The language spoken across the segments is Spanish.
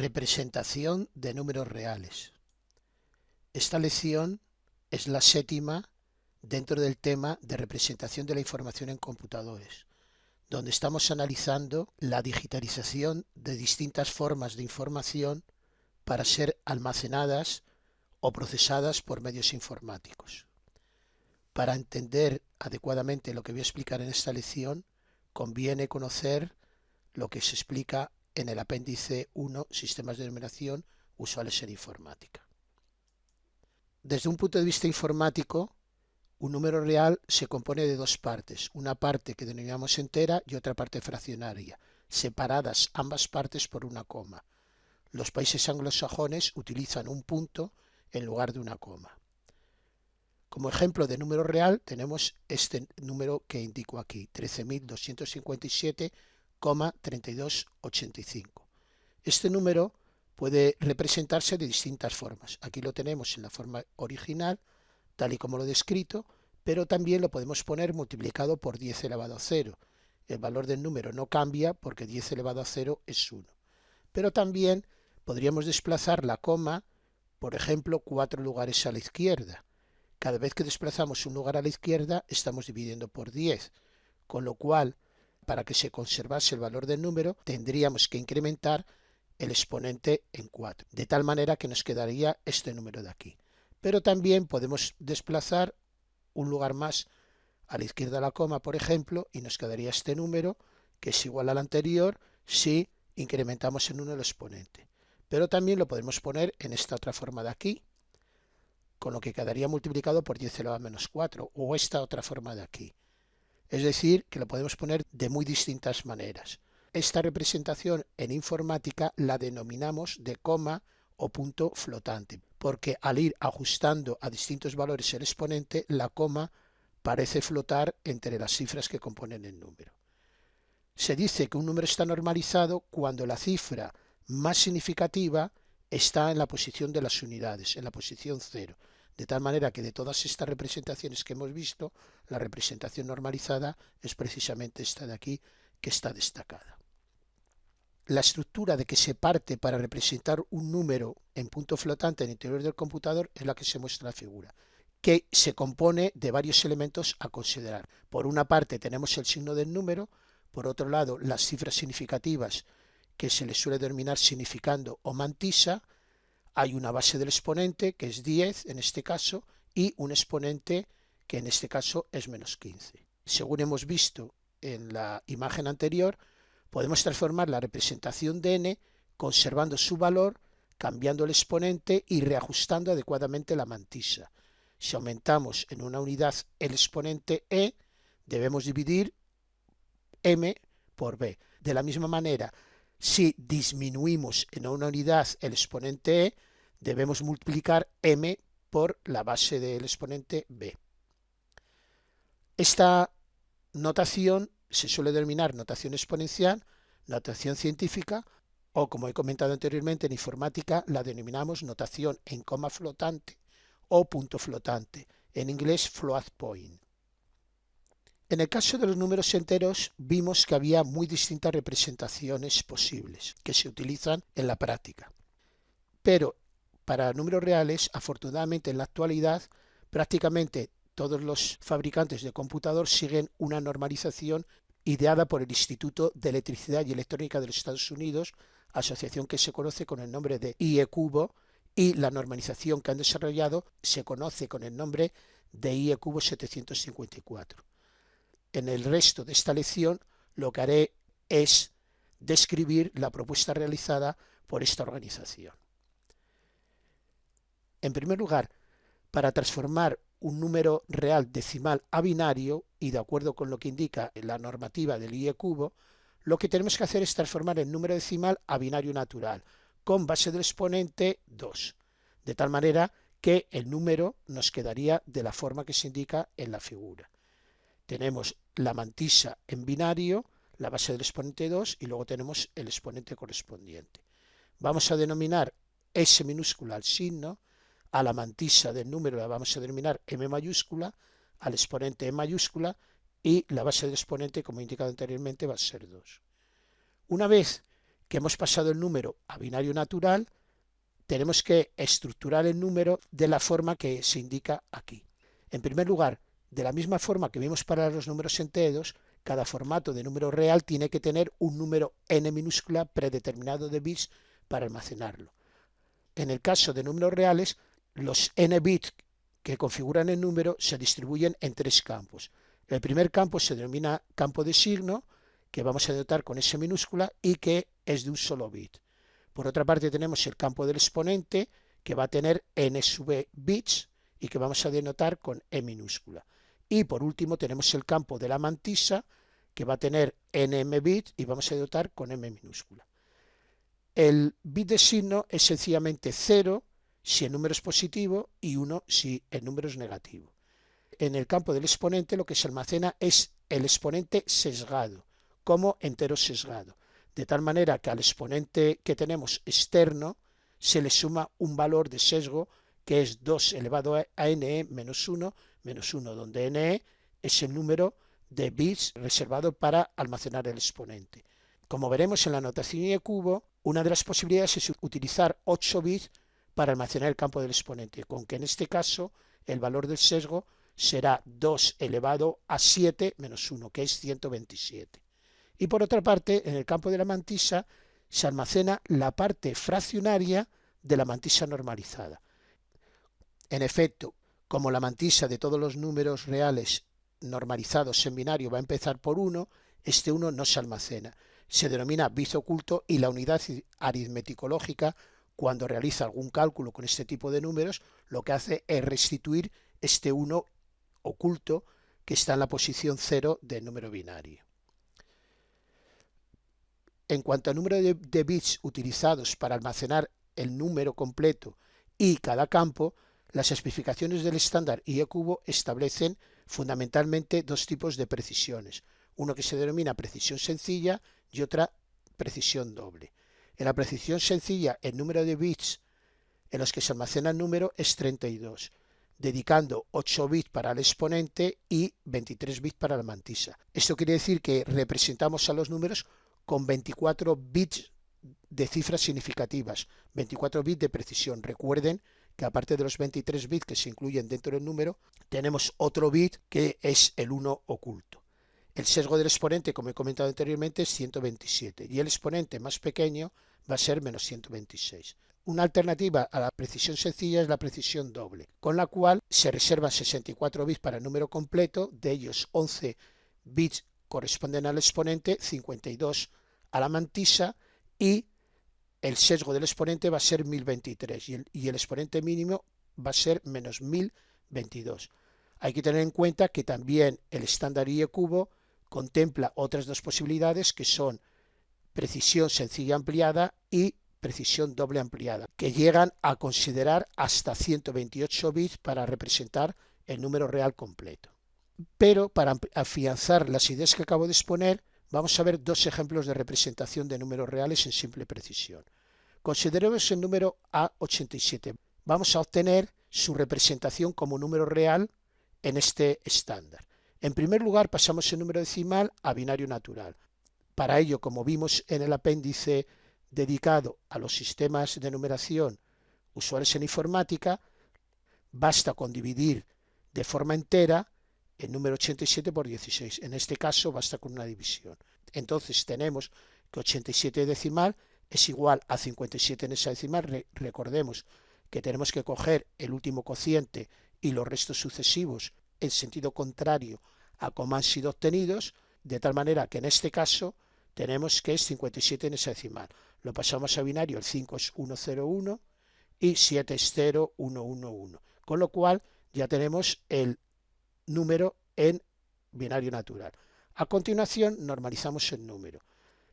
Representación de números reales. Esta lección es la séptima dentro del tema de representación de la información en computadores, donde estamos analizando la digitalización de distintas formas de información para ser almacenadas o procesadas por medios informáticos. Para entender adecuadamente lo que voy a explicar en esta lección, conviene conocer lo que se explica en el apéndice 1, sistemas de numeración usuales en informática. Desde un punto de vista informático, un número real se compone de dos partes, una parte que denominamos entera y otra parte fraccionaria, separadas ambas partes por una coma. Los países anglosajones utilizan un punto en lugar de una coma. Como ejemplo de número real tenemos este número que indico aquí, 13.257,3285. Este número puede representarse de distintas formas. Aquí lo tenemos en la forma original, tal y como lo he descrito, pero también lo podemos poner multiplicado por 10 elevado a 0. El valor del número no cambia porque 10 elevado a 0 es 1. Pero también podríamos desplazar la coma, por ejemplo, 4 lugares a la izquierda. Cada vez que desplazamos un lugar a la izquierda estamos dividiendo por 10, con lo cual, para que se conservase el valor del número, tendríamos que incrementar el exponente en 4, de tal manera que nos quedaría este número de aquí. Pero también podemos desplazar un lugar más a la izquierda de la coma, por ejemplo, y nos quedaría este número, que es igual al anterior, si incrementamos en 1 el exponente. Pero también lo podemos poner en esta otra forma de aquí, con lo que quedaría multiplicado por 10 elevado a menos 4, o esta otra forma de aquí. Es decir, que lo podemos poner de muy distintas maneras. Esta representación en informática la denominamos de coma o punto flotante, porque al ir ajustando a distintos valores el exponente, la coma parece flotar entre las cifras que componen el número. Se dice que un número está normalizado cuando la cifra más significativa está en la posición de las unidades, en la posición 0. De tal manera que de todas estas representaciones que hemos visto, la representación normalizada es precisamente esta de aquí, que está destacada. La estructura de que se parte para representar un número en punto flotante en el interior del computador es la que se muestra en la figura, que se compone de varios elementos a considerar. Por una parte tenemos el signo del número, por otro lado las cifras significativas que se les suele denominar significando o mantisa, hay una base del exponente que es 10 en este caso y un exponente que en este caso es menos 15. Según hemos visto en la imagen anterior, podemos transformar la representación de n conservando su valor, cambiando el exponente y reajustando adecuadamente la mantisa. Si aumentamos en una unidad el exponente e, debemos dividir m por b. De la misma manera, si disminuimos en una unidad el exponente e, debemos multiplicar m por la base del exponente b. Esta notación se suele denominar notación exponencial, notación científica, o como he comentado anteriormente en informática, la denominamos notación en coma flotante o punto flotante, en inglés float point. En el caso de los números enteros vimos que había muy distintas representaciones posibles que se utilizan en la práctica. Pero para números reales, afortunadamente en la actualidad, prácticamente todos los fabricantes de computador siguen una normalización ideada por el Instituto de Electricidad y Electrónica de los Estados Unidos, asociación que se conoce con el nombre de IE-cubo, y la normalización que han desarrollado se conoce con el nombre de IE-cubo 754. En el resto de esta lección lo que haré es describir la propuesta realizada por esta organización. En primer lugar, para transformar un número real decimal a binario, y de acuerdo con lo que indica la normativa del IE-cubo, lo que tenemos que hacer es transformar el número decimal a binario natural, con base del exponente 2, de tal manera que el número nos quedaría de la forma que se indica en la figura. Tenemos la mantisa en binario, la base del exponente 2 y luego tenemos el exponente correspondiente. Vamos a denominar S minúscula al signo, a la mantisa del número la vamos a denominar M mayúscula, al exponente E mayúscula y la base del exponente, como he indicado anteriormente, va a ser 2. Una vez que hemos pasado el número a binario natural, tenemos que estructurar el número de la forma que se indica aquí. En primer lugar, de la misma forma que vimos para los números enteros, cada formato de número real tiene que tener un número n minúscula predeterminado de bits para almacenarlo. En el caso de números reales, los n bits que configuran el número se distribuyen en tres campos. El primer campo se denomina campo de signo, que vamos a denotar con S minúscula y que es de un solo bit. Por otra parte tenemos el campo del exponente, que va a tener n sub bits y que vamos a denotar con E minúscula. Y por último tenemos el campo de la mantisa, que va a tener nm bits y vamos a denotar con M minúscula. El bit de signo es sencillamente 0 si el número es positivo y 1 si el número es negativo. En el campo del exponente lo que se almacena es el exponente sesgado, como entero sesgado, de tal manera que al exponente que tenemos externo se le suma un valor de sesgo que es 2 elevado a ne menos 1, donde ne es el número de bits reservado para almacenar el exponente. Como veremos en la notación I de cubo, una de las posibilidades es utilizar 8 bits para almacenar el campo del exponente, con que en este caso el valor del sesgo será 2 elevado a 7 menos 1, que es 127. Y por otra parte, en el campo de la mantisa se almacena la parte fraccionaria de la mantisa normalizada. En efecto, como la mantisa de todos los números reales normalizados en binario va a empezar por 1, este 1 no se almacena. Se denomina bit oculto y la unidad aritmético-lógica, cuando realiza algún cálculo con este tipo de números, lo que hace es restituir este 1 oculto que está en la posición 0 del número binario. En cuanto al número de bits utilizados para almacenar el número completo y cada campo, las especificaciones del estándar I de cubo establecen fundamentalmente dos tipos de precisiones, uno que se denomina precisión sencilla y otra precisión doble. En la precisión sencilla, el número de bits en los que se almacena el número es 32, dedicando 8 bits para el exponente y 23 bits para la mantisa. Esto quiere decir que representamos a los números con 24 bits de cifras significativas, 24 bits de precisión. Recuerden que aparte de los 23 bits que se incluyen dentro del número, tenemos otro bit que es el 1 oculto. El sesgo del exponente, como he comentado anteriormente, es 127 y el exponente más pequeño va a ser menos 126. Una alternativa a la precisión sencilla es la precisión doble, con la cual se reservan 64 bits para el número completo, de ellos 11 bits corresponden al exponente, 52 a la mantisa y el sesgo del exponente va a ser 1023 y el exponente mínimo va a ser menos 1022. Hay que tener en cuenta que también el estándar I de cubo contempla otras dos posibilidades que son precisión sencilla ampliada y precisión doble ampliada, que llegan a considerar hasta 128 bits para representar el número real completo. Pero para afianzar las ideas que acabo de exponer, vamos a ver dos ejemplos de representación de números reales en simple precisión. Consideremos el número A87. Vamos a obtener su representación como número real en este estándar. En primer lugar, pasamos el número decimal a binario natural. Para ello, como vimos en el apéndice dedicado a los sistemas de numeración usuales en informática, basta con dividir de forma entera el número 87 por 16. En este caso basta con una división. Entonces tenemos que 87 decimal es igual a 57 en esa decimal. Recordemos que tenemos que coger el último cociente y los restos sucesivos en sentido contrario a cómo han sido obtenidos, de tal manera que en este caso tenemos que es 57 en esa decimal. Lo pasamos a binario, el 5 es 101 y 7 es 0111. Con lo cual ya tenemos el número en binario natural. A continuación normalizamos el número.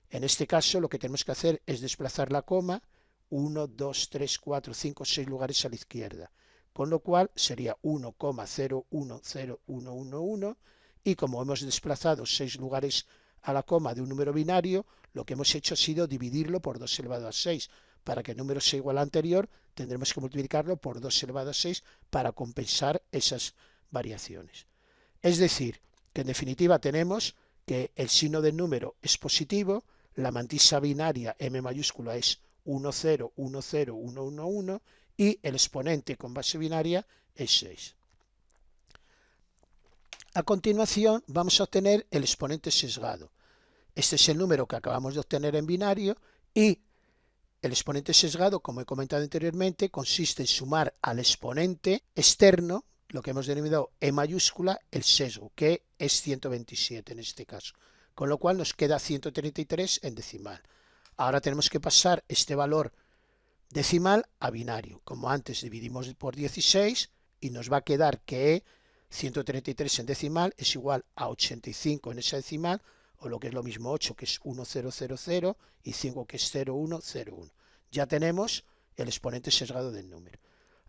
En este caso lo que tenemos que hacer es desplazar la coma 1, 2, 3, 4, 5, 6 lugares a la izquierda, con lo cual sería 1,010111 y como hemos desplazado 6 lugares a la coma de un número binario, lo que hemos hecho ha sido dividirlo por 2 elevado a 6. Para que el número sea igual al anterior, tendremos que multiplicarlo por 2 elevado a 6 para compensar esas variaciones. Es decir, que en definitiva tenemos que el signo del número es positivo, la mantisa binaria M mayúscula es 1, 0, 1, 0, 1, 1, 1 y el exponente con base binaria es 6. A continuación vamos a obtener el exponente sesgado. Este es el número que acabamos de obtener en binario y el exponente sesgado, como he comentado anteriormente, consiste en sumar al exponente externo, lo que hemos denominado E mayúscula, el sesgo, que es 127 en este caso, con lo cual nos queda 133 en decimal. Ahora tenemos que pasar este valor decimal a binario. Como antes dividimos por 16 y nos va a quedar que 133 en decimal es igual a 85 en esa decimal, o lo que es lo mismo 8 que es 1000 y 5 que es 0101. Ya tenemos el exponente sesgado del número.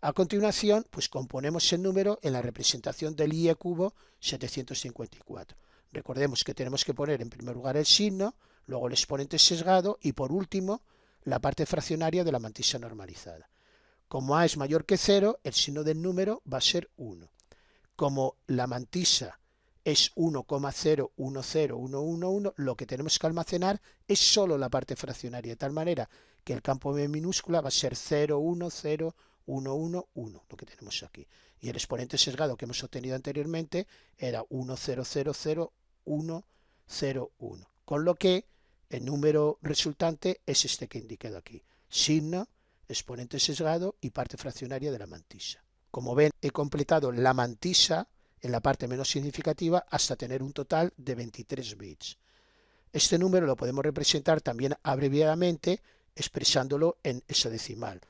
A continuación, pues componemos el número en la representación del IE cubo 754. Recordemos que tenemos que poner en primer lugar el signo, luego el exponente sesgado y por último la parte fraccionaria de la mantisa normalizada. Como A es mayor que 0, el signo del número va a ser 1. Como la mantisa es 1,010111, lo que tenemos que almacenar es solo la parte fraccionaria, de tal manera que el campo M minúscula va a ser 0,10,111, lo que tenemos aquí. Y el exponente sesgado que hemos obtenido anteriormente era 10,00101, con lo que el número resultante es este que he indicado aquí. Signo, exponente sesgado y parte fraccionaria de la mantisa. Como ven, he completado la mantisa en la parte menos significativa hasta tener un total de 23 bits. Este número lo podemos representar también abreviadamente expresándolo en hexadecimal.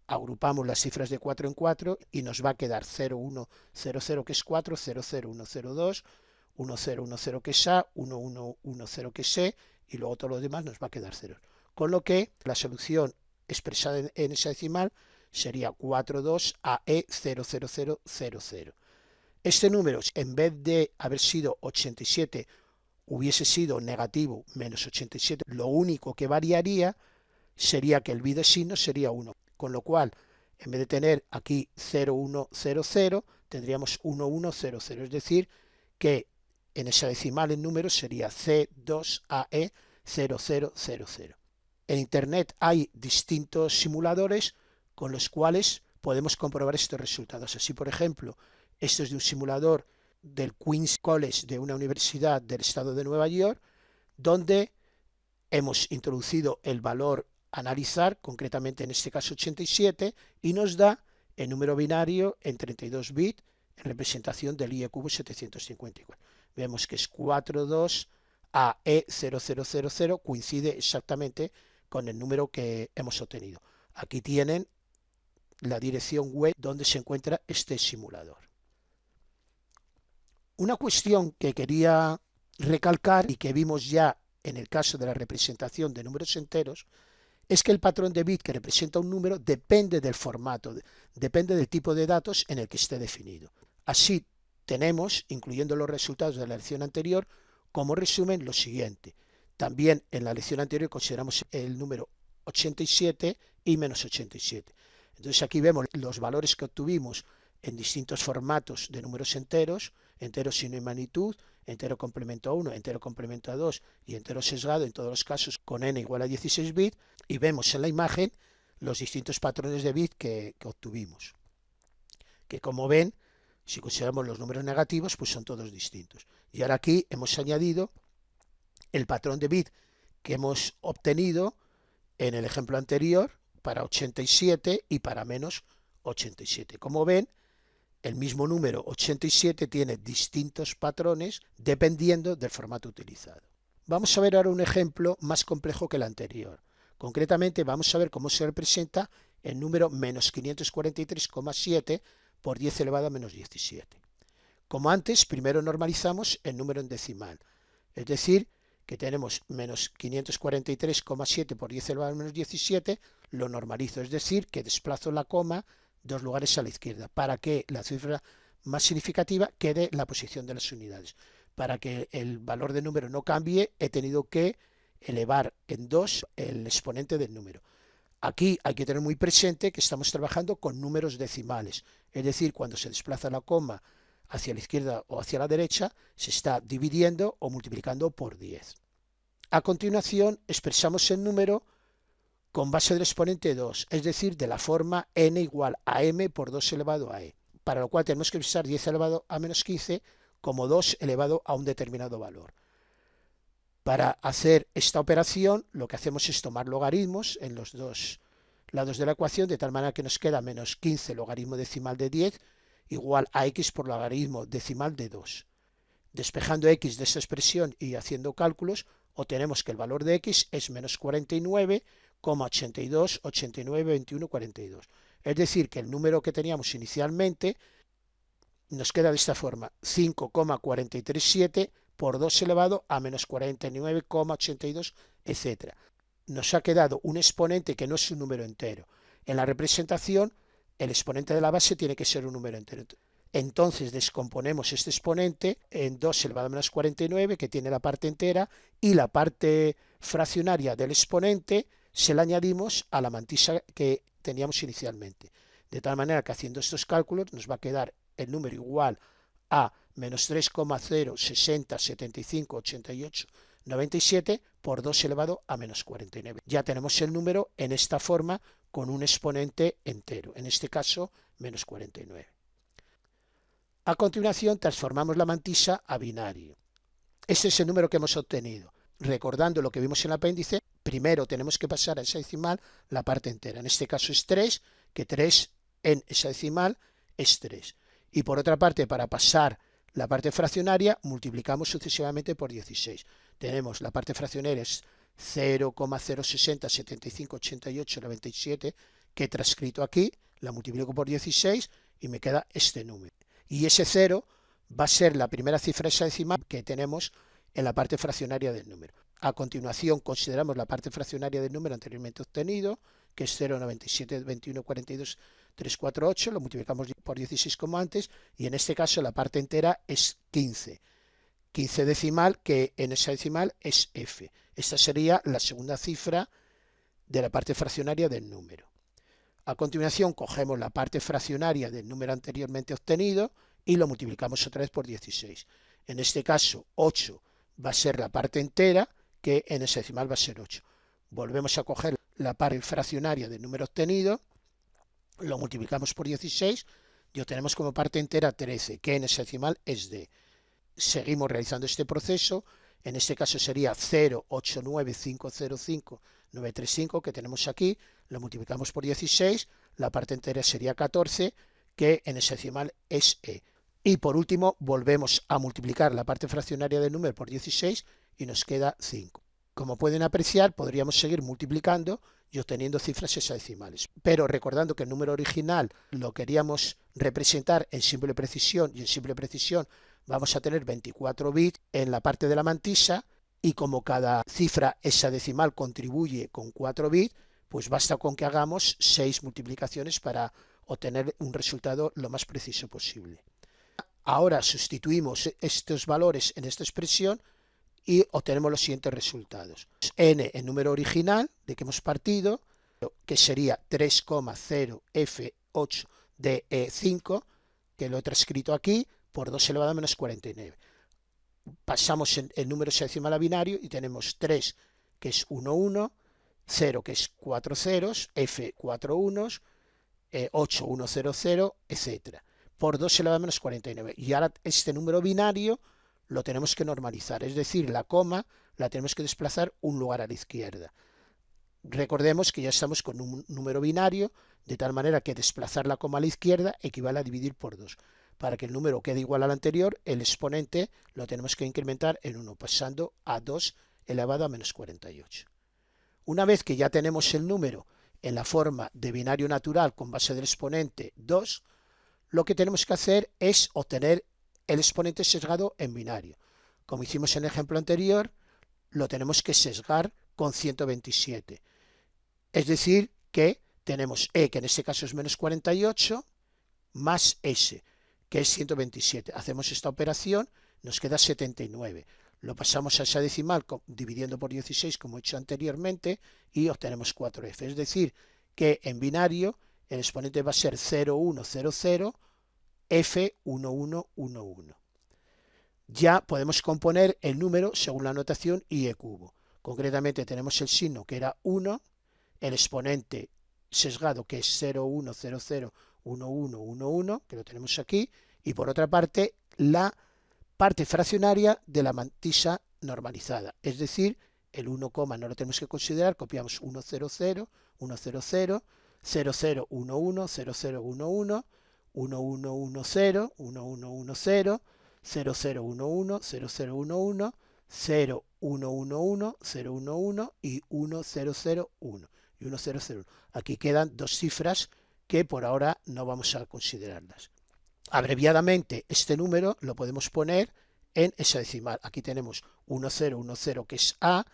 Agrupamos las cifras de 4 en 4 y nos va a quedar 0100 que es 4, 00102, 1010 que es A, 1110 que es C y luego todo lo demás nos va a quedar 0. Con lo que la solución expresada en hexadecimal sería 42AE00000. Este número, en vez de haber sido 87, hubiese sido negativo menos 87. Lo único que variaría sería que el bit de signo sería 1. Con lo cual, en vez de tener aquí 0100, tendríamos 1100. Es decir, que en hexadecimal el número sería C2AE0000. En Internet hay distintos simuladores con los cuales podemos comprobar estos resultados. Así, por ejemplo, esto es de un simulador del Queens College de una universidad del estado de Nueva York, donde hemos introducido el valor a analizar, concretamente en este caso 87, y nos da el número binario en 32 bits en representación del IE cubo 754. Vemos que es 42AE0000, coincide exactamente con el número que hemos obtenido. Aquí tienen la dirección web donde se encuentra este simulador. Una cuestión que quería recalcar y que vimos ya en el caso de la representación de números enteros es que el patrón de bit que representa un número depende del formato, depende del tipo de datos en el que esté definido. Así tenemos, incluyendo los resultados de la lección anterior, como resumen lo siguiente. También en la lección anterior consideramos el número 87 y menos 87. Entonces aquí vemos los valores que obtuvimos en distintos formatos de números enteros, entero signo y magnitud, entero complemento a 1, entero complemento a 2 y entero sesgado, en todos los casos con n igual a 16 bits, y vemos en la imagen los distintos patrones de bit que obtuvimos. Que como ven, si consideramos los números negativos, pues son todos distintos. Y ahora aquí hemos añadido el patrón de bit que hemos obtenido en el ejemplo anterior para 87 y para menos 87. Como ven, el mismo número 87 tiene distintos patrones dependiendo del formato utilizado. Vamos a ver ahora un ejemplo más complejo que el anterior. Concretamente vamos a ver cómo se representa el número menos 543,7 por 10 elevado a menos 17. Como antes, primero normalizamos el número en decimal, es decir, que tenemos menos 543,7 por 10 elevado a menos 17, lo normalizo, es decir, que desplazo la coma 2 lugares a la izquierda, para que la cifra más significativa quede en la posición de las unidades. Para que el valor del número no cambie, he tenido que elevar en 2 el exponente del número. Aquí hay que tener muy presente que estamos trabajando con números decimales, es decir, cuando se desplaza la coma hacia la izquierda o hacia la derecha, se está dividiendo o multiplicando por 10. A continuación expresamos el número con base del exponente 2, es decir, de la forma n igual a m por 2 elevado a e, para lo cual tenemos que expresar 10 elevado a menos 15 como 2 elevado a un determinado valor. Para hacer esta operación lo que hacemos es tomar logaritmos en los dos lados de la ecuación, de tal manera que nos queda menos 15 logaritmo decimal de 10 igual a x por logaritmo decimal de 2. Despejando x de esta expresión y haciendo cálculos, obtenemos que el valor de x es menos 49,82, 89, 21, 42. Es decir, que el número que teníamos inicialmente nos queda de esta forma, 5,437 por 2 elevado a menos 49,82, etc. Nos ha quedado un exponente que no es un número entero. En la representación, el exponente de la base tiene que ser un número entero. Entonces descomponemos este exponente en 2 elevado a menos 49, que tiene la parte entera, y la parte fraccionaria del exponente se la añadimos a la mantisa que teníamos inicialmente. De tal manera que haciendo estos cálculos nos va a quedar el número igual a menos 3,060, 75, 88, 97 por 2 elevado a menos 49. Ya tenemos el número en esta forma con un exponente entero, en este caso menos 49. A continuación transformamos la mantisa a binario. Este es el número que hemos obtenido. Recordando lo que vimos en el apéndice, primero tenemos que pasar a hexadecimal la parte entera. En este caso es 3, que 3 en hexadecimal es 3. Y por otra parte, para pasar la parte fraccionaria, multiplicamos sucesivamente por 16. Tenemos la parte fraccionaria es 0,060, 75, 88, 97, que he transcrito aquí, la multiplico por 16 y me queda este número. Y ese 0 va a ser la primera cifra hexadecimal que tenemos en la parte fraccionaria del número. A continuación consideramos la parte fraccionaria del número anteriormente obtenido, que es 0,97, 21, 42, 348, lo multiplicamos por 16 como antes, y en este caso la parte entera es 15. 15 decimal, que en hexadecimal es f. Esta sería la segunda cifra de la parte fraccionaria del número. A continuación cogemos la parte fraccionaria del número anteriormente obtenido y lo multiplicamos otra vez por 16. En este caso 8 va a ser la parte entera, que en hexadecimal va a ser 8. Volvemos a coger la parte fraccionaria del número obtenido, lo multiplicamos por 16 y obtenemos como parte entera 13, que en hexadecimal es d. Seguimos realizando este proceso. En este caso sería 0,89505,935, que tenemos aquí, lo multiplicamos por 16, la parte entera sería 14, que en hexadecimal es e. Y por último volvemos a multiplicar la parte fraccionaria del número por 16 y nos queda 5. Como pueden apreciar, podríamos seguir multiplicando y obteniendo cifras hexadecimales. Pero recordando que el número original lo queríamos representar en simple precisión, y en simple precisión vamos a tener 24 bits en la parte de la mantisa, y como cada cifra hexadecimal contribuye con 4 bits, pues basta con que hagamos 6 multiplicaciones para obtener un resultado lo más preciso posible. Ahora sustituimos estos valores en esta expresión y obtenemos los siguientes resultados. N, el número original de que hemos partido, que sería 3,0F8 de E5, que lo he transcrito aquí, por 2 elevado a menos 49. Pasamos el número hexadecimal a binario y tenemos 3, que es 1, 1, 0, que es 4 ceros, F, 4 unos, 8, 1, 0, 0, etc. Por 2 elevado a menos 49. Y ahora este número binario lo tenemos que normalizar, es decir, la coma la tenemos que desplazar un lugar a la izquierda. Recordemos que ya estamos con un número binario, de tal manera que desplazar la coma a la izquierda equivale a dividir por 2. Para que el número quede igual al anterior, el exponente lo tenemos que incrementar en 1, pasando a 2 elevado a menos 48. Una vez que ya tenemos el número en la forma de binario natural con base del exponente 2, lo que tenemos que hacer es obtener el exponente sesgado en binario. Como hicimos en el ejemplo anterior, lo tenemos que sesgar con 127. Es decir, que tenemos e, que en este caso es menos 48, más s, que es 127. Hacemos esta operación, nos queda 79. Lo pasamos a hexadecimal dividiendo por 16, como he hecho anteriormente, y obtenemos 4f. Es decir, que en binario el exponente va a ser 0100, F1111. Ya podemos componer el número según la notación I e cubo. Concretamente tenemos el signo que era 1, el exponente sesgado que es 0, 1, 0, 0, 1, 1, 1, 1, que lo tenemos aquí, y por otra parte la parte fraccionaria de la mantisa normalizada, es decir, el 1, no lo tenemos que considerar, copiamos 1, 0, 0, 1, 0, 0, 0, 0, 1, 1, 0, 0, 1, 1, 1, 1, 1, 0, 1, 1, 1, 0, 0, 0, 1, 1, 0, 0, 1, 1, 0, 1, 1, 1, 0, 1, 1 y 1, 0, 0, 1 y 1, 0, 0. Aquí quedan dos cifras que por ahora no vamos a considerarlas. Abreviadamente, este número lo podemos poner en hexadecimal. Aquí tenemos 1010 que es A,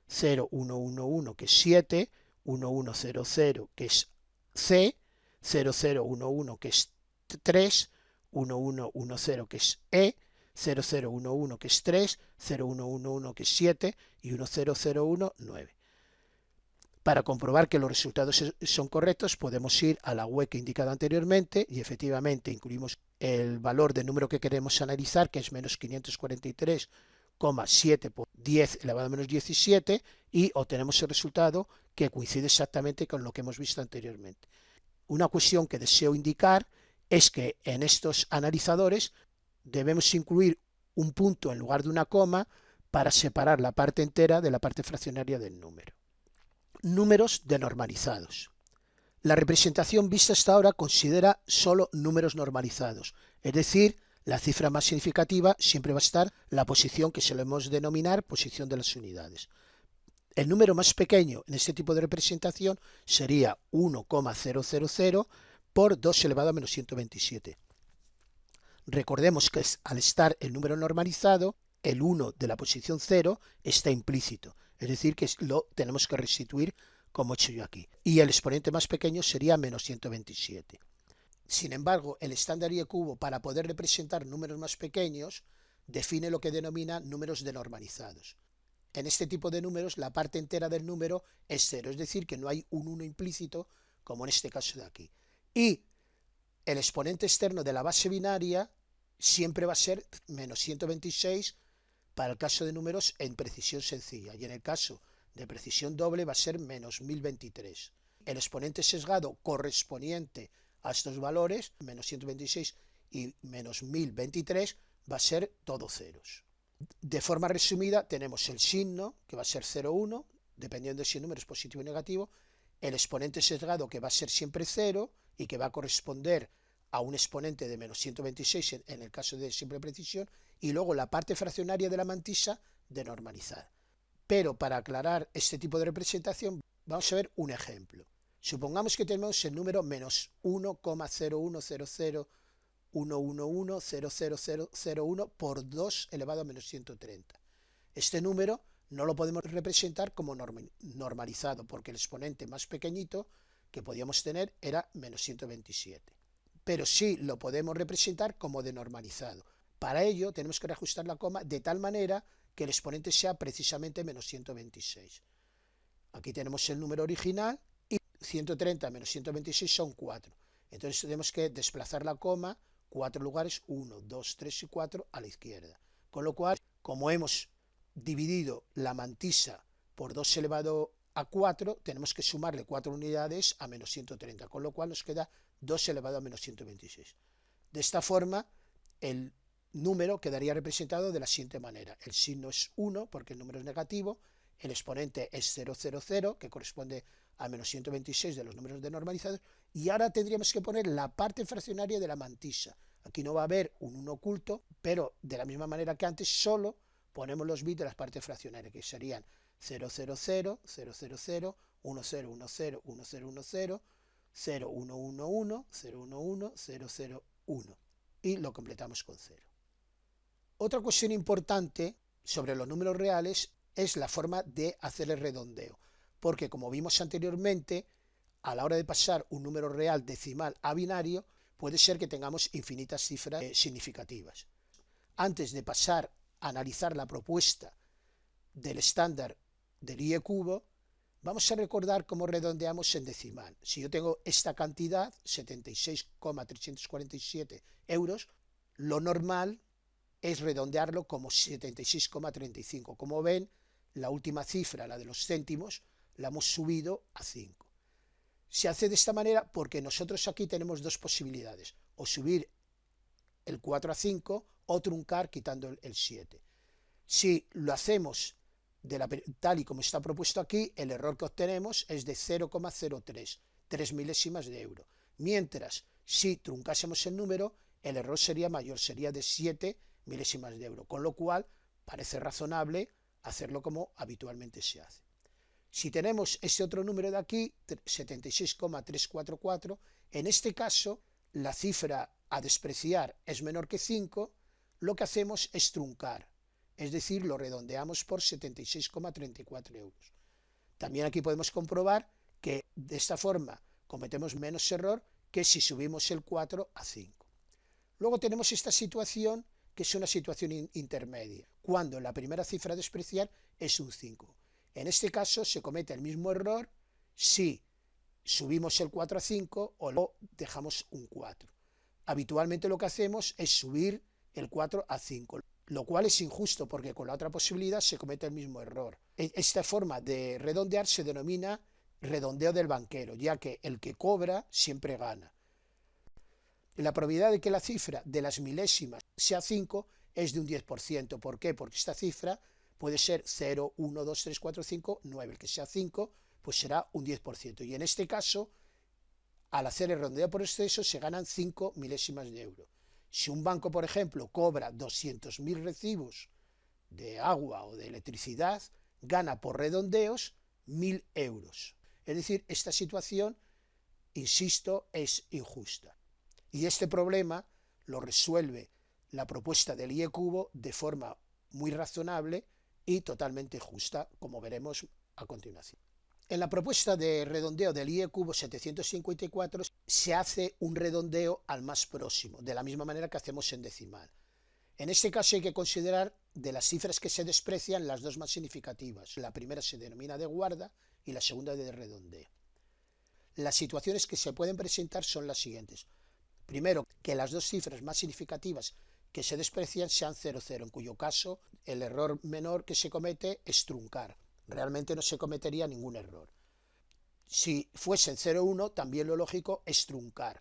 0111 que es 7, 1100 que es C, 0011 que es 3, 1110 que es E, 0011 que es 3, 0111 que es 7 y 1001, 9. Para comprobar que los resultados son correctos, podemos ir a la web que he indicado anteriormente y efectivamente incluimos el valor del número que queremos analizar, que es menos 543,7 por 10 elevado a menos 17, y obtenemos el resultado que coincide exactamente con lo que hemos visto anteriormente. Una cuestión que deseo indicar es que en estos analizadores debemos incluir un punto en lugar de una coma para separar la parte entera de la parte fraccionaria del número. Números denormalizados. La representación vista hasta ahora considera solo números normalizados, es decir, la cifra más significativa siempre va a estar la posición que solemos denominar posición de las unidades. El número más pequeño en este tipo de representación sería 1,000 por 2 elevado a menos 127. Recordemos que al estar el número normalizado, el 1 de la posición 0 está implícito, es decir, que lo tenemos que restituir como he hecho yo aquí. Y el exponente más pequeño sería menos 127. Sin embargo, el estándar IE cubo, para poder representar números más pequeños, define lo que denomina números denormalizados. En este tipo de números, la parte entera del número es 0, es decir, que no hay un 1 implícito, como en este caso de aquí. Y el exponente externo de la base binaria siempre va a ser menos 126 para el caso de números en precisión sencilla, y en el caso de precisión doble va a ser menos 1023. El exponente sesgado correspondiente a estos valores, menos 126 y menos 1023, va a ser todo ceros. De forma resumida, tenemos el signo, que va a ser 0, 1, dependiendo de si el número es positivo o negativo, el exponente sesgado, que va a ser siempre 0 y que va a corresponder a un exponente de menos 126 en el caso de simple precisión, y luego la parte fraccionaria de la mantisa denormalizada. Pero para aclarar este tipo de representación, vamos a ver un ejemplo. Supongamos que tenemos el número menos 1,01000110001 por 2 elevado a menos 130. Este número no lo podemos representar como normalizado, porque el exponente más pequeñito que podíamos tener era menos 127. Pero sí lo podemos representar como denormalizado. Para ello tenemos que reajustar la coma de tal manera que el exponente sea precisamente menos 126. Aquí tenemos el número original y 130 menos 126 son 4. Entonces tenemos que desplazar la coma 4 lugares, 1, 2, 3 y 4 a la izquierda. Con lo cual, como hemos dividido la mantisa por 2 elevado a 4, tenemos que sumarle 4 unidades a menos 130, con lo cual nos queda 2 elevado a menos 126. De esta forma, el número quedaría representado de la siguiente manera. El signo es 1 porque el número es negativo, el exponente es 000, que corresponde a menos 126 de los números denormalizados, y ahora tendríamos que poner la parte fraccionaria de la mantisa. Aquí no va a haber un 1 oculto, pero de la misma manera que antes, solo ponemos los bits de las partes fraccionarias, que serían 000, 000, 100, 1010, 1010, 0111, 011, 001, y lo completamos con 0. Otra cuestión importante sobre los números reales es la forma de hacer el redondeo, porque como vimos anteriormente, a la hora de pasar un número real decimal a binario, puede ser que tengamos infinitas cifras significativas. Antes de pasar a analizar la propuesta del estándar del IE cubo, vamos a recordar cómo redondeamos en decimal. Si yo tengo esta cantidad, 76,347 euros, lo normal es redondearlo como 76,35. Como ven, la última cifra, la de los céntimos, la hemos subido a 5. Se hace de esta manera porque nosotros aquí tenemos dos posibilidades, o subir el 4 a 5 o truncar quitando el 7. Si lo hacemos tal y como está propuesto aquí, el error que obtenemos es de 0,03, 3 milésimas de euro. Mientras, si truncásemos el número, el error sería mayor, sería de 7 milésimas de euro, con lo cual parece razonable hacerlo como habitualmente se hace. Si tenemos este otro número de aquí, 76,344, en este caso la cifra a despreciar es menor que 5, lo que hacemos es truncar, es decir, lo redondeamos por 76,34 euros. También aquí podemos comprobar que de esta forma cometemos menos error que si subimos el 4 a 5. Luego tenemos esta situación que es una situación intermedia, cuando la primera cifra a despreciar es un 5. En este caso se comete el mismo error si subimos el 4 a 5 o lo dejamos un 4. Habitualmente lo que hacemos es subir el 4 a 5, lo cual es injusto porque con la otra posibilidad se comete el mismo error. Esta forma de redondear se denomina redondeo del banquero, ya que el que cobra siempre gana. La probabilidad de que la cifra de las milésimas sea 5 es de un 10%. ¿Por qué? Porque esta cifra puede ser 0, 1, 2, 3, 4, 5, 9. El que sea 5, pues será un 10%. Y en este caso, al hacer el redondeo por exceso, se ganan 5 milésimas de euro. Si un banco, por ejemplo, cobra 200.000 recibos de agua o de electricidad, gana por redondeos 1.000 euros. Es decir, esta situación, insisto, es injusta. Y este problema lo resuelve la propuesta del IE cubo de forma muy razonable y totalmente justa, como veremos a continuación. En la propuesta de redondeo del IE cubo 754 se hace un redondeo al más próximo, de la misma manera que hacemos en decimal. En este caso hay que considerar de las cifras que se desprecian las dos más significativas. La primera se denomina de guarda y la segunda de redondeo. Las situaciones que se pueden presentar son las siguientes. Primero, que las dos cifras más significativas que se desprecian sean 0,0, en cuyo caso el error menor que se comete es truncar. Realmente no se cometería ningún error. Si fuesen 0,1, también lo lógico es truncar.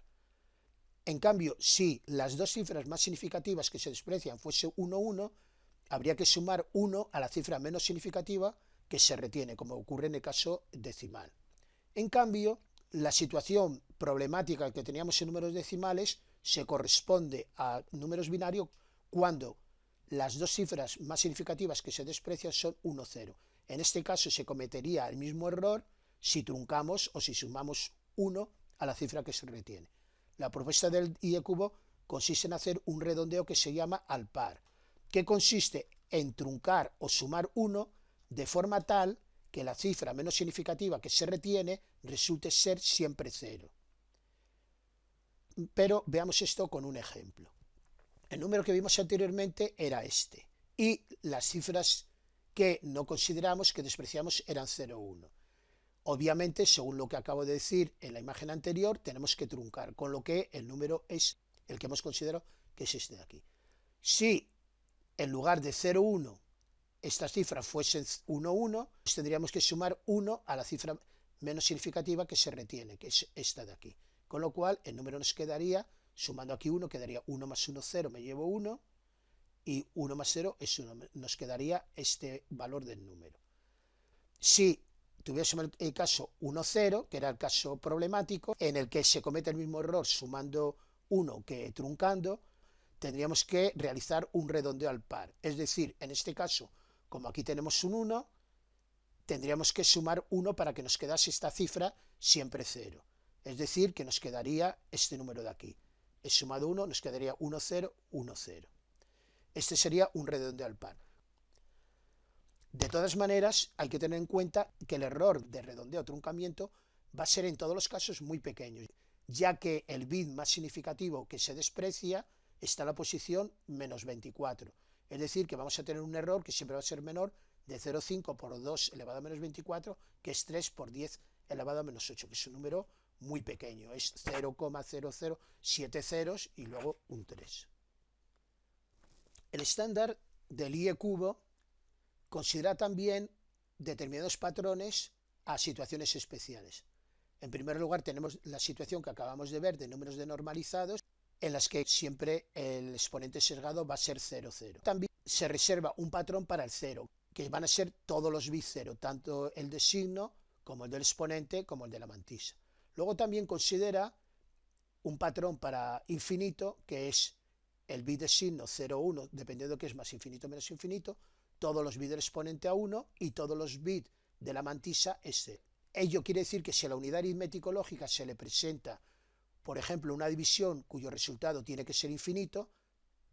En cambio, si las dos cifras más significativas que se desprecian fuese 1,1, habría que sumar 1 a la cifra menos significativa que se retiene, como ocurre en el caso decimal. En cambio, la situación problemática que teníamos en números decimales se corresponde a números binarios cuando las dos cifras más significativas que se desprecian son 1, 0. En este caso se cometería el mismo error si truncamos o si sumamos 1 a la cifra que se retiene. La propuesta del IE cubo consiste en hacer un redondeo que se llama al par, que consiste en truncar o sumar 1 de forma tal que la cifra menos significativa que se retiene resulte ser siempre 0. Pero veamos esto con un ejemplo. El número que vimos anteriormente era este, y las cifras que no consideramos, que despreciamos, eran 0, 1. Obviamente, según lo que acabo de decir en la imagen anterior, tenemos que truncar, con lo que el número es el que hemos considerado, que es este de aquí. Si en lugar de 0, 1 estas cifras fuesen 1, 1, pues tendríamos que sumar 1 a la cifra menos significativa que se retiene, que es esta de aquí. Con lo cual, el número nos quedaría, sumando aquí 1, quedaría 1 más 1, 0, me llevo 1, y 1 más 0 es 1, nos quedaría este valor del número. Si tuviésemos el caso 1, 0, que era el caso problemático, en el que se comete el mismo error sumando 1 que truncando, tendríamos que realizar un redondeo al par. Es decir, en este caso, como aquí tenemos un 1, tendríamos que sumar 1 para que nos quedase esta cifra siempre 0. Es decir, que nos quedaría este número de aquí. He sumado 1, nos quedaría 1, 0, 1, 0. Este sería un redondeo al par. De todas maneras, hay que tener en cuenta que el error de redondeo o truncamiento va a ser en todos los casos muy pequeño, ya que el bit más significativo que se desprecia está en la posición menos 24. Es decir, que vamos a tener un error que siempre va a ser menor de 0,5 por 2 elevado a menos 24, que es 3 por 10 elevado a menos 8, que es un número muy pequeño, es 0,007 ceros y luego un 3. El estándar del IE cubo considera también determinados patrones a situaciones especiales. En primer lugar, tenemos la situación que acabamos de ver de números denormalizados, en las que siempre el exponente sesgado va a ser 0, 0. También se reserva un patrón para el 0, que van a ser todos los bits 0, tanto el de signo como el del exponente como el de la mantisa. Luego también considera un patrón para infinito, que es el bit de signo 0, 1, dependiendo de que es más infinito o menos infinito, todos los bits del exponente a 1 y todos los bits de la mantisa es 0. Ello quiere decir que si a la unidad aritmético lógica se le presenta, por ejemplo, una división cuyo resultado tiene que ser infinito,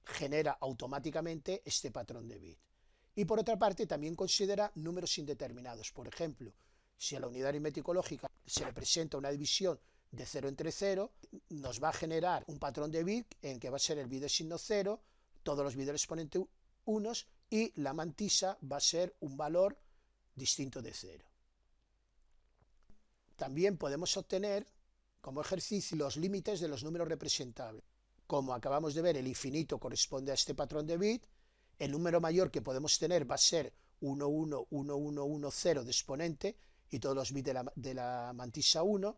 genera automáticamente este patrón de bit. Y por otra parte también considera números indeterminados. Por ejemplo, si a la unidad aritmético lógica se le presenta una división de 0 entre 0, nos va a generar un patrón de bit en que va a ser el bit de signo 0, todos los bits del exponente 1 y la mantisa va a ser un valor distinto de 0. También podemos obtener como ejercicio los límites de los números representables. Como acabamos de ver, el infinito corresponde a este patrón de bit. El número mayor que podemos tener va a ser 1, 1, 1, 1, 1, 0 de exponente y todos los bits de la mantisa 1.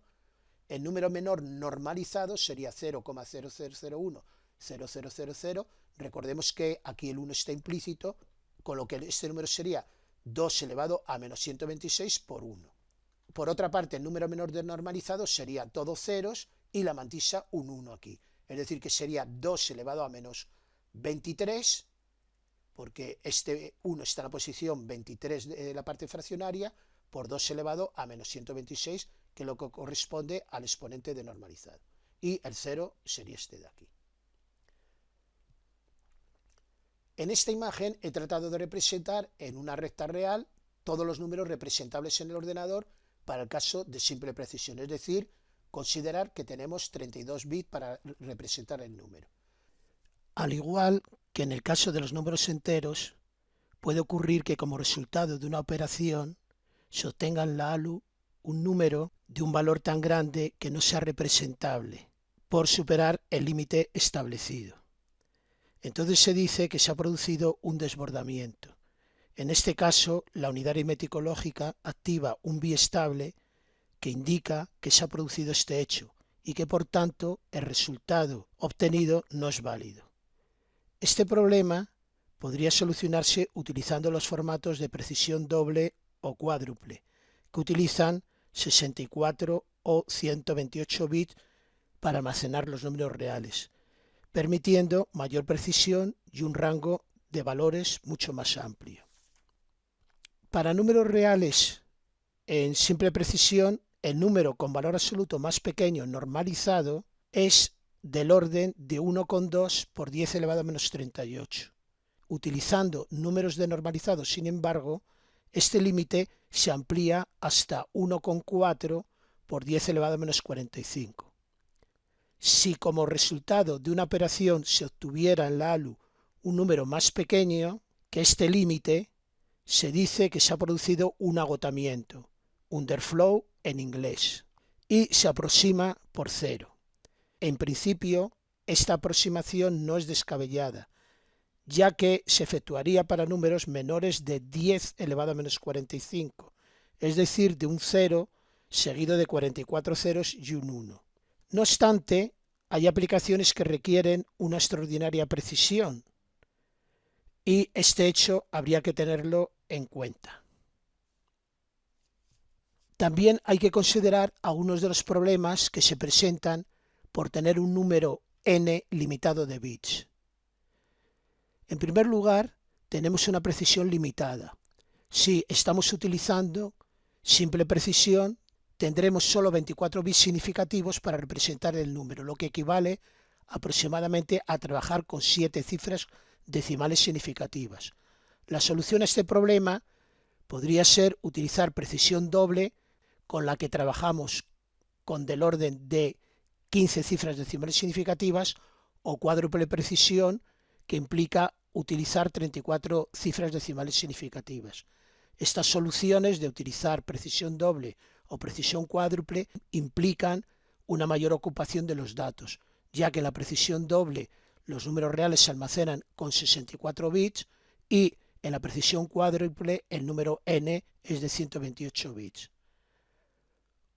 El número menor normalizado sería 0,0001, 0000. Recordemos que aquí el 1 está implícito, con lo que este número sería 2 elevado a menos 126 por 1. Por otra parte, el número menor normalizado sería todos ceros y la mantisa un 1 aquí. Es decir, que sería 2 elevado a menos 23, porque este 1 está en la posición 23 de la parte fraccionaria, por 2 elevado a menos 126, que es lo que corresponde al exponente denormalizado. Y el 0 sería este de aquí. En esta imagen he tratado de representar en una recta real todos los números representables en el ordenador para el caso de simple precisión, es decir, considerar que tenemos 32 bits para representar el número. Al igual que en el caso de los números enteros, puede ocurrir que como resultado de una operación se obtenga en la ALU un número de un valor tan grande que no sea representable por superar el límite establecido. Entonces se dice que se ha producido un desbordamiento. En este caso, la unidad aritmético lógica activa un biestable que indica que se ha producido este hecho y que por tanto el resultado obtenido no es válido. Este problema podría solucionarse utilizando los formatos de precisión doble o cuádruple, que utilizan 64 o 128 bits para almacenar los números reales, permitiendo mayor precisión y un rango de valores mucho más amplio. Para números reales en simple precisión, el número con valor absoluto más pequeño normalizado es del orden de 1,2 por 10 elevado a menos 38. Utilizando números denormalizados, sin embargo, este límite se amplía hasta 1,4 por 10 elevado a menos 45. Si como resultado de una operación se obtuviera en la ALU un número más pequeño que este límite, se dice que se ha producido un agotamiento, underflow en inglés, y se aproxima por 0. En principio, esta aproximación no es descabellada, ya que se efectuaría para números menores de 10 elevado a menos 45, es decir, de un 0 seguido de 44 ceros y un 1. No obstante, hay aplicaciones que requieren una extraordinaria precisión, y este hecho habría que tenerlo en cuenta. También hay que considerar algunos de los problemas que se presentan por tener un número n limitado de bits. En primer lugar, tenemos una precisión limitada. Si estamos utilizando simple precisión, tendremos solo 24 bits significativos para representar el número, lo que equivale aproximadamente a trabajar con 7 cifras decimales significativas. La solución a este problema podría ser utilizar precisión doble, con la que trabajamos con del orden de 15 cifras decimales significativas, o cuádruple precisión, que implica utilizar 34 cifras decimales significativas. Estas soluciones de utilizar precisión doble o precisión cuádruple implican una mayor ocupación de los datos, ya que en la precisión doble los números reales se almacenan con 64 bits y En la precisión cuádruple el número n es de 128 bits.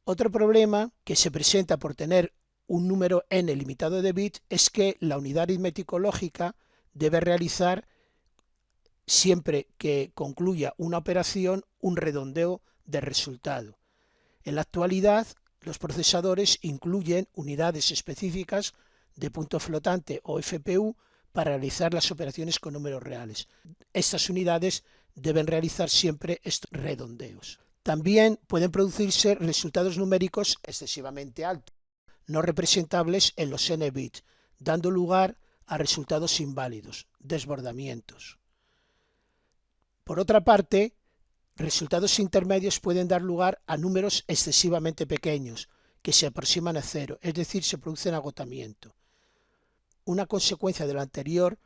Otro problema que se presenta por tener un número n limitado de bits es que la unidad aritmético-lógica debe realizar, siempre que concluya una operación, un redondeo del resultado. En la actualidad, los procesadores incluyen unidades específicas de punto flotante o FPU para realizar las operaciones con números reales. Estas unidades deben realizar siempre estos redondeos. También pueden producirse resultados numéricos excesivamente altos, no representables en los n bits, dando lugar a resultados inválidos, desbordamientos. Por otra parte, resultados intermedios pueden dar lugar a números excesivamente pequeños, que se aproximan a cero, es decir, se produce agotamiento. Una consecuencia de lo anterior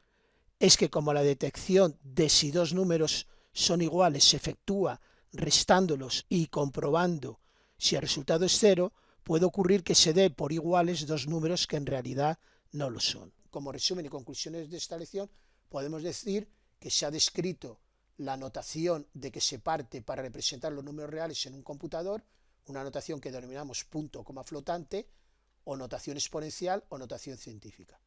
es que, como la detección de si dos números son iguales se efectúa restándolos y comprobando si el resultado es cero, puede ocurrir que se dé por iguales dos números que en realidad no lo son. Como resumen y conclusiones de esta lección, podemos decir que se ha descrito la notación de que se parte para representar los números reales en un computador, una notación que denominamos punto coma flotante, o notación exponencial o notación científica.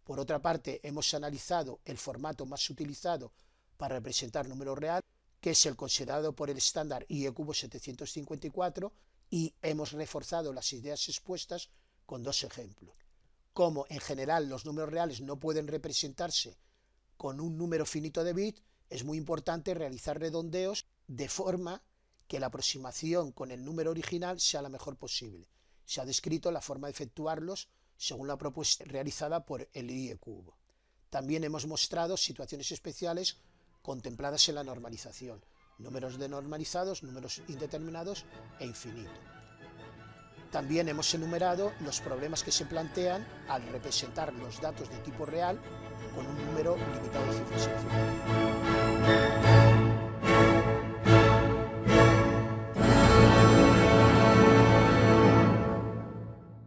Por otra parte, hemos analizado el formato más utilizado para representar números reales, que es el considerado por el estándar IE-cubo 754, y hemos reforzado las ideas expuestas con dos ejemplos. Como en general los números reales no pueden representarse con un número finito de bits, es muy importante realizar redondeos de forma que la aproximación con el número original sea la mejor posible. Se ha descrito la forma de efectuarlos según la propuesta realizada por el IE-cubo. También hemos mostrado situaciones especiales contempladas en la normalización, números denormalizados, números indeterminados e infinito. También hemos enumerado los problemas que se plantean al representar los datos de tipo real con un número limitado de cifras infinitas.